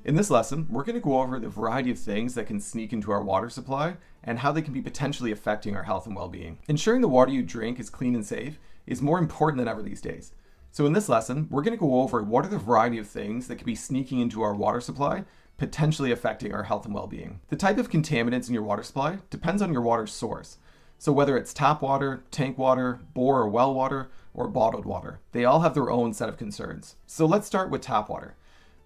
In this lesson, we're going to go over the variety of things that can sneak into our water supply and how they can be potentially affecting our health and well-being. Ensuring the water you drink is clean and safe is more important than ever these days. So in this lesson, we're going to go over what are the variety of things that could be sneaking into our water supply, potentially affecting our health and well-being. The type of contaminants in your water supply depends on your water source. So whether it's tap water, tank water, bore or well water, or bottled water, they all have their own set of concerns. So let's start with tap water.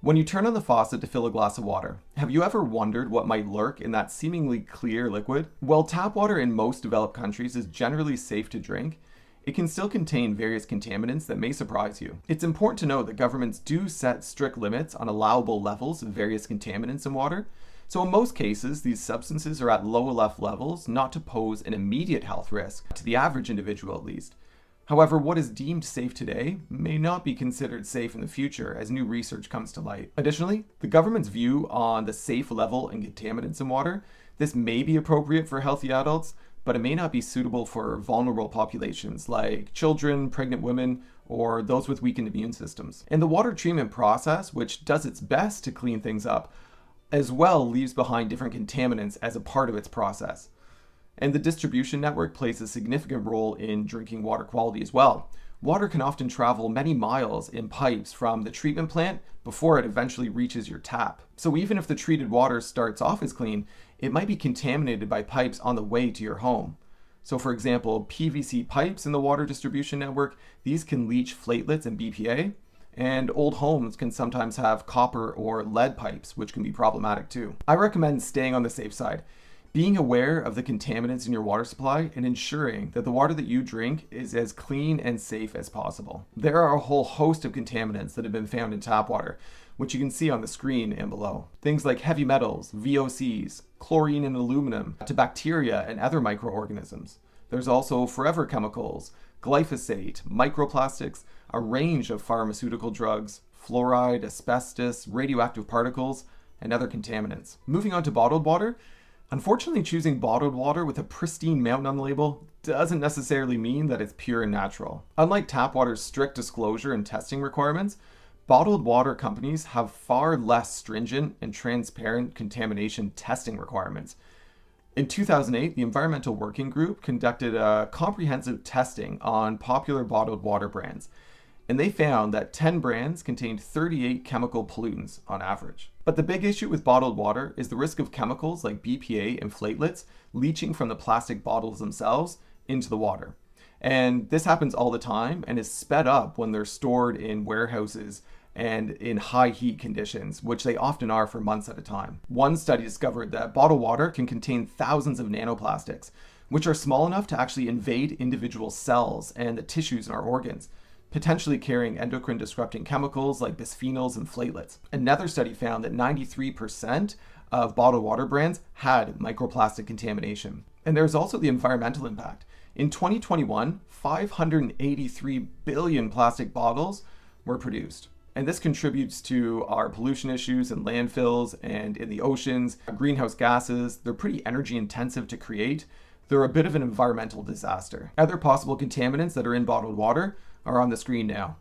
When you turn on the faucet to fill a glass of water, have you ever wondered what might lurk in that seemingly clear liquid? While tap water in most developed countries is generally safe to drink, it can still contain various contaminants that may surprise you. It's important to note that governments do set strict limits on allowable levels of various contaminants in water. So in most cases, these substances are at low enough levels not to pose an immediate health risk, to the average individual at least. However, what is deemed safe today may not be considered safe in the future as new research comes to light. Additionally, the government's view on the safe level in contaminants in water, this may be appropriate for healthy adults, but it may not be suitable for vulnerable populations like children, pregnant women, or those with weakened immune systems. And the water treatment process, which does its best to clean things up, as well leaves behind different contaminants as a part of its process. And the distribution network plays a significant role in drinking water quality as well. Water can often travel many miles in pipes from the treatment plant before it eventually reaches your tap. So even if the treated water starts off as clean, it might be contaminated by pipes on the way to your home. So for example, PVC pipes in the water distribution network, these can leach platelets and BPA, and old homes can sometimes have copper or lead pipes, which can be problematic too. I recommend staying on the safe side, being aware of the contaminants in your water supply and ensuring that the water that you drink is as clean and safe as possible. There are a whole host of contaminants that have been found in tap water, which you can see on the screen and below. Things like heavy metals, VOCs, chlorine and aluminum, to bacteria and other microorganisms. There's also forever chemicals, glyphosate, microplastics, a range of pharmaceutical drugs, fluoride, asbestos, radioactive particles, and other contaminants. Moving on to bottled water, unfortunately, choosing bottled water with a pristine mountain on the label doesn't necessarily mean that it's pure and natural. Unlike tap water's strict disclosure and testing requirements, bottled water companies have far less stringent and transparent contamination testing requirements. In 2008, the Environmental Working Group conducted a comprehensive testing on popular bottled water brands, and they found that 10 brands contained 38 chemical pollutants on average. But the big issue with bottled water is the risk of chemicals like BPA and platelets leaching from the plastic bottles themselves into the water. And this happens all the time and is sped up when they're stored in warehouses and in high heat conditions, which they often are for months at a time. One study discovered that bottled water can contain thousands of nanoplastics, which are small enough to actually invade individual cells and the tissues in our organs, potentially carrying endocrine disrupting chemicals like bisphenols and platelets. Another study found that 93% of bottled water brands had microplastic contamination. And there's also the environmental impact. In 2021, 583 billion plastic bottles were produced. And this contributes to our pollution issues in landfills and in the oceans. Greenhouse gases, they're pretty energy intensive to create. They're a bit of an environmental disaster. Other possible contaminants that are in bottled water are on the screen now.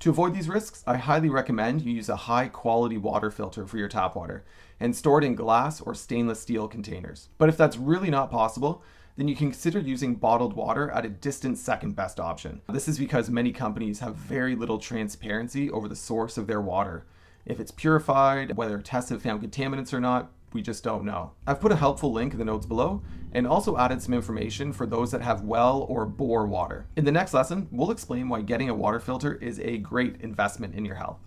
To avoid these risks, I highly recommend you use a high quality water filter for your tap water and store it in glass or stainless steel containers. But if that's really not possible, then you can consider using bottled water at a distant second best option. This is because many companies have very little transparency over the source of their water. If it's purified, whether tests have found contaminants or not, we just don't know. I've put a helpful link in the notes below and also added some information for those that have well or bore water. In the next lesson, we'll explain why getting a water filter is a great investment in your health.